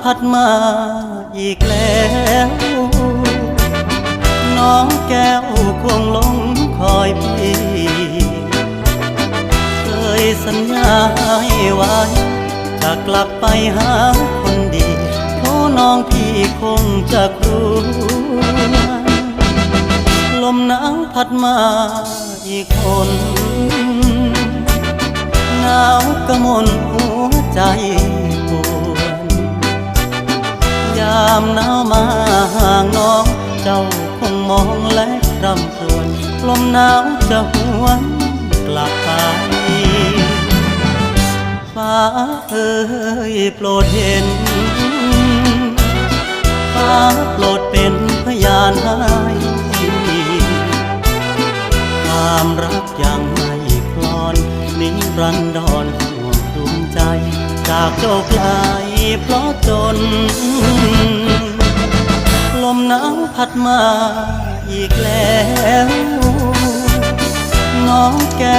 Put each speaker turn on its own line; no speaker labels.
พัดมาอีกแล้วน้องแก้วคงหลงคอยพี่เคยสัญญาให้ไว้จะกลับไปหาคนดีโอ้น้องพี่คงจะกลัวลมหนาวพัดมาอีกคนหนาวกระมนหัวใจปวดยามหนาวมาห่างน้องเจ้าคงมองและรำครวญลมหนาวจะหวนกลับไปฟ้าเอ่ยโปรดเห็นฟ้าโปรดเป็นพยานให้ความรักยังไม่คลอนนิรันดรห่วงดวงใจจากโลกไกลเพราะจนลมหนาวพัดมาอีกแล้วน้องแก้ว